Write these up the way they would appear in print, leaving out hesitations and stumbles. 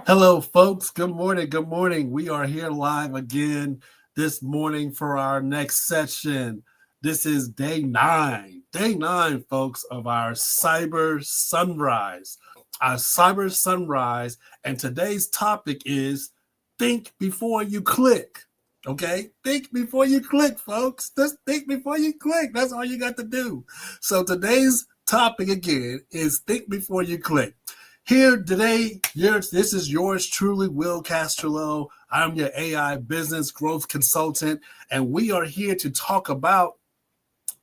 Hello, folks. Good morning. Good morning. We are here live again this morning for our next session. This is day nine, folks, of our cyber sunrise. Our cyber sunrise. And today's topic is think before you click. Okay? Think before you click, folks. Just think before you click. That's all you got to do. So today's topic again is think before you click. Here today, this is yours truly, Will Castrello. I'm your AI business growth consultant, and we are here to talk about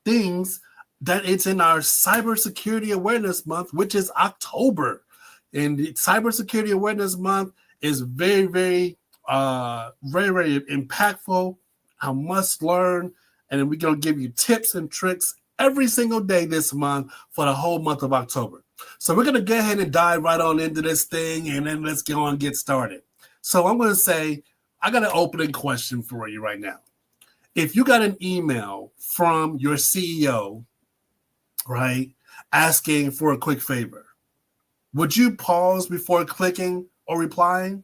things that it's in our Cybersecurity Awareness Month, which is October. And the Cybersecurity Awareness Month is very impactful. I must learn, and we're going to give you tips and tricks every single day this month for the whole month of October. So we're going to go ahead and dive right on into this thing, and then let's go and get started. So I'm going to say, I got an opening question for you right now. If you got an email from your CEO, right, asking for a quick favor, would you pause before clicking or replying?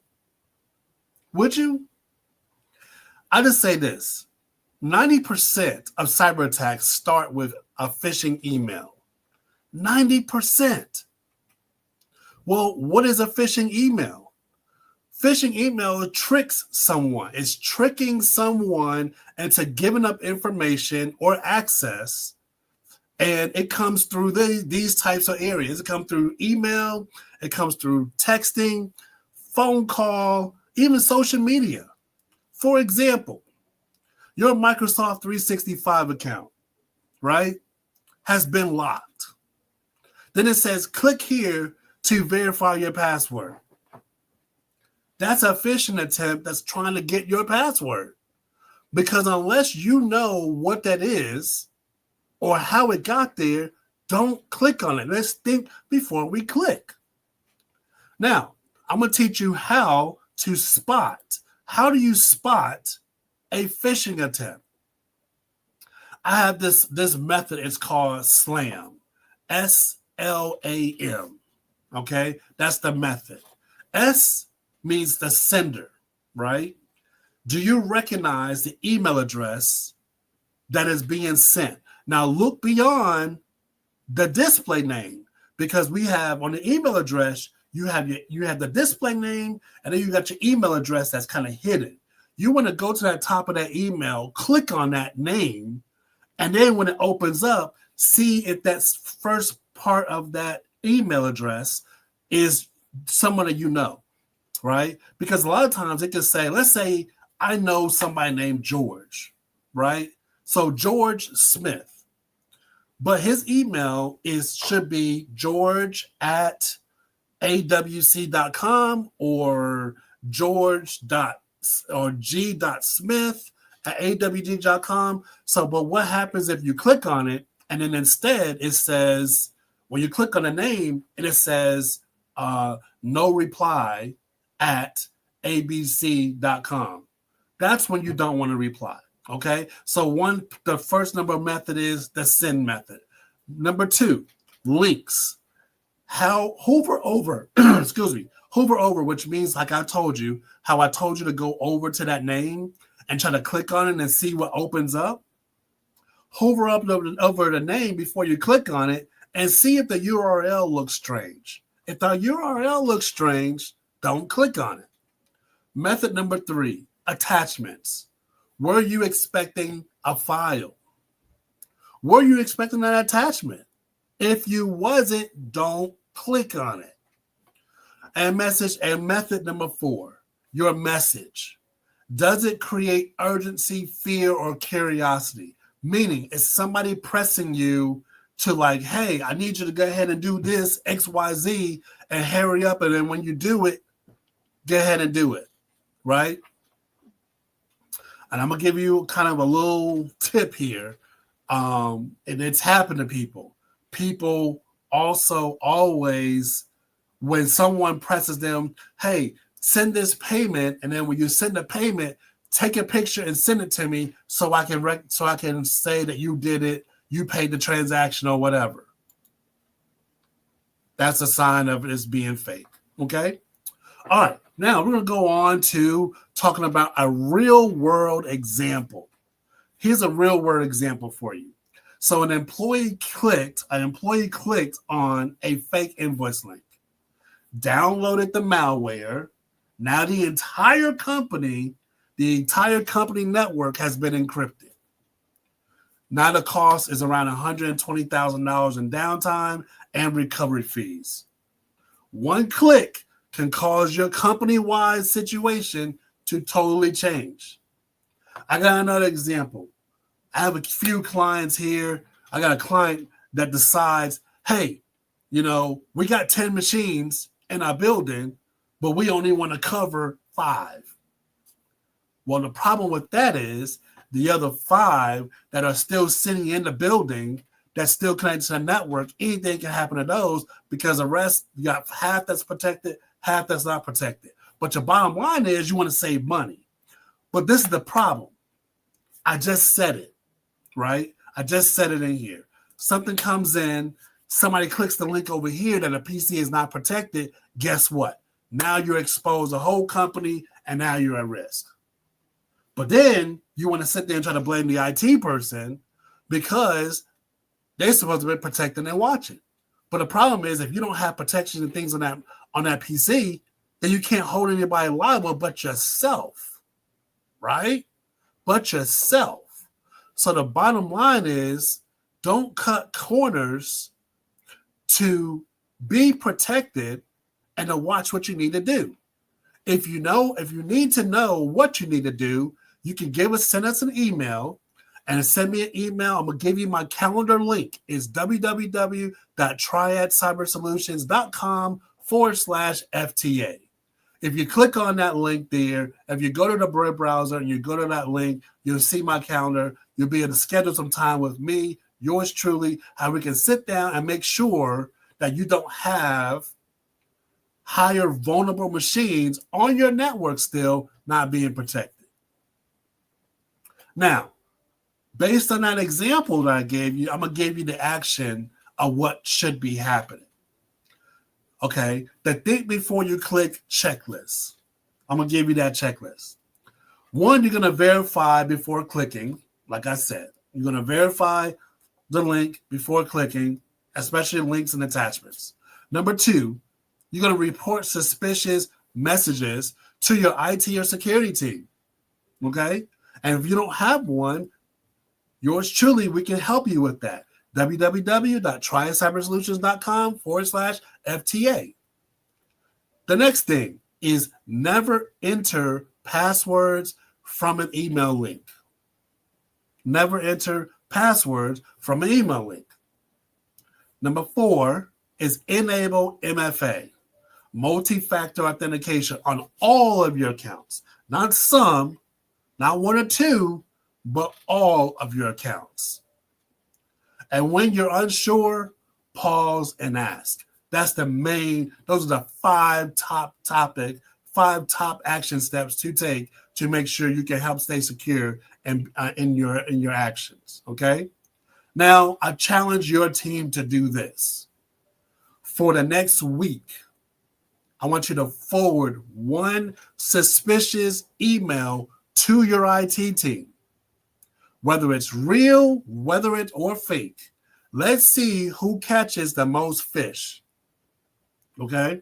Would you? I just say this. 90% of cyber attacks start with a phishing email. 90%. Well, what is a phishing email? Phishing email tricks someone. It's tricking someone into giving up information or access, and it comes through these types of areas. It comes through email, it comes through texting, phone call, even social media. For example, your Microsoft 365 account, right, has been locked. Then it says, click here to verify your password. That's a phishing attempt that's trying to get your password. Because unless you know what that is or how it got there, don't click on it. Let's think before we click. Now, I'm going to teach you how to spot. How do you spot a phishing attempt? I have this method. It's called SLAM. SLAM. Okay, that's the method. S means the sender, right? Do you recognize the email address that is being sent? Now look beyond the display name, because we have on the email address, you have the display name, and then you got your email address that's kind of hidden. You want to go to that top of that email, click on that name, and then when it opens up, see if that first part of that email address is someone that you know, right? Because a lot of times it can say, let's say I know somebody named George, right? So George Smith, but his email should be george@awc.com or g.smith@awg.com. So, but what happens if you click on it and then instead it says, when you click on the name and it says no reply at abc.com. That's when you don't want to reply. Okay. So the first number method is the send method. Number two, links. Hover over, hover over, which means like I told you, how I told you to go over to that name and try to click on it and see what opens up. Hover up over the name before you click on it and see if the URL looks strange. If the URL looks strange, don't click on it. Method number three, attachments. Were you expecting a file? Were you expecting an attachment? If you wasn't, don't click on it. And method number four, your message. Does it create urgency, fear, or curiosity? Meaning, is somebody pressing you to like, hey, I need you to go ahead and do this, XYZ, and hurry up. And then when you do it, go ahead and do it, right? And I'm going to give you kind of a little tip here. And it's happened to people. People also always, when someone presses them, hey, send this payment. And then when you send the payment, take a picture and send it to me so I can say that you did it. You paid the transaction or whatever. That's a sign of it's being fake. Okay. All right, now we're going to go on to talking about a real world example. Here's a real world example for you. So an employee clicked on a fake invoice link, downloaded the malware. Now the entire company network has been encrypted. Now the cost is around $120,000 in downtime and recovery fees. One click can cause your company-wide situation to totally change. I got another example. I have a few clients here. I got a client that decides, hey, we got 10 machines in our building, but we only want to cover 5. Well, the problem with that is the other 5 that are still sitting in the building that's still connected to the network, anything can happen to those because the rest, you got half that's protected, half that's not protected. But your bottom line is you want to save money. But this is the problem. I just said it, right? I just said it in here. Something comes in, somebody clicks the link over here that a PC is not protected. Guess what? Now you're exposed a whole company, and now you're at risk. But then you want to sit there and try to blame the IT person because they're supposed to be protecting and watching. But the problem is if you don't have protection and things on that PC, then you can't hold anybody liable but yourself, right? But yourself. So the bottom line is don't cut corners to be protected and to watch what you need to do. If you need to know what you need to do, you can send us an email and send me an email. I'm going to give you my calendar link. It's www.triadcybersolutions.com/FTA. If you click on that link there, if you go to the browser and you go to that link, you'll see my calendar. You'll be able to schedule some time with me, yours truly, how we can sit down and make sure that you don't have higher vulnerable machines on your network still not being protected. Now, based on that example that I gave you, I'm going to give you the action of what should be happening. Okay, the think before you click checklist. I'm going to give you that checklist. One, you're going to verify before clicking. Like I said, you're going to verify the link before clicking, especially links and attachments. Number 2, you're going to report suspicious messages to your IT or security team. Okay? And if you don't have one, yours truly, we can help you with that. www.triadcybersolutions.com/FTA. The next thing is never enter passwords from an email link. Never enter passwords from an email link. Number 4 is enable MFA, multi-factor authentication on all of your accounts. Not some, not 1 or 2, but all of your accounts. And when you're unsure, pause and ask. Those are the 5 top action steps to take to make sure you can help stay secure and in your actions. Okay. Now I challenge your team to do this. For the next week, I want you to forward one suspicious email to your IT team. Whether it's real, or fake. Let's see who catches the most fish. Okay?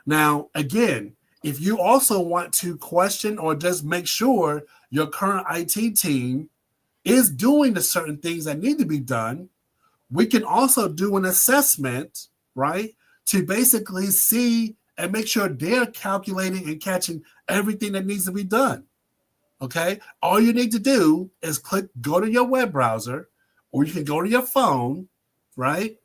Now, again, if you also want to question or just make sure your current IT team is doing the certain things that need to be done, we can also do an assessment, right? To basically see and make sure they're calculating and catching everything that needs to be done. Okay, all you need to do is go to your web browser, or you can go to your phone, right?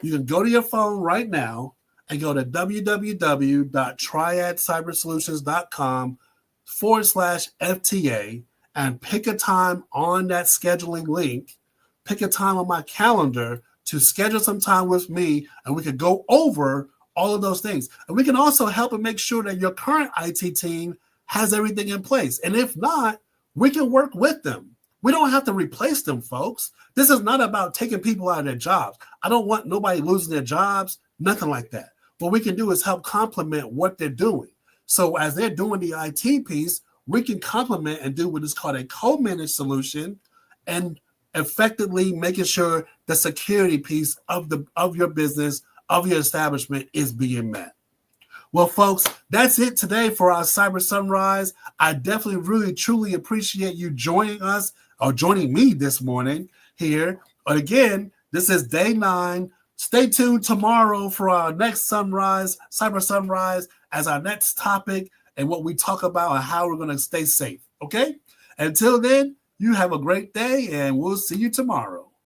You can go to your phone right now and go to www.triadcybersolutions.com/FTA and pick a time on that scheduling link, pick a time on my calendar to schedule some time with me, and we can go over all of those things. And we can also help and make sure that your current IT team has everything in place. And if not, we can work with them. We don't have to replace them, folks. This is not about taking people out of their jobs. I don't want nobody losing their jobs, nothing like that. What we can do is help complement what they're doing. So as they're doing the IT piece, we can complement and do what is called a co-managed solution, and effectively making sure the security piece of your business, of your establishment, is being met. Well, folks, that's it today for our Cyber Sunrise. I definitely really truly appreciate you joining us, or joining me this morning here. And again, this is day 9. Stay tuned tomorrow for our next Sunrise, Cyber Sunrise, as our next topic and what we talk about and how we're going to stay safe. Okay? Until then, you have a great day, and we'll see you tomorrow.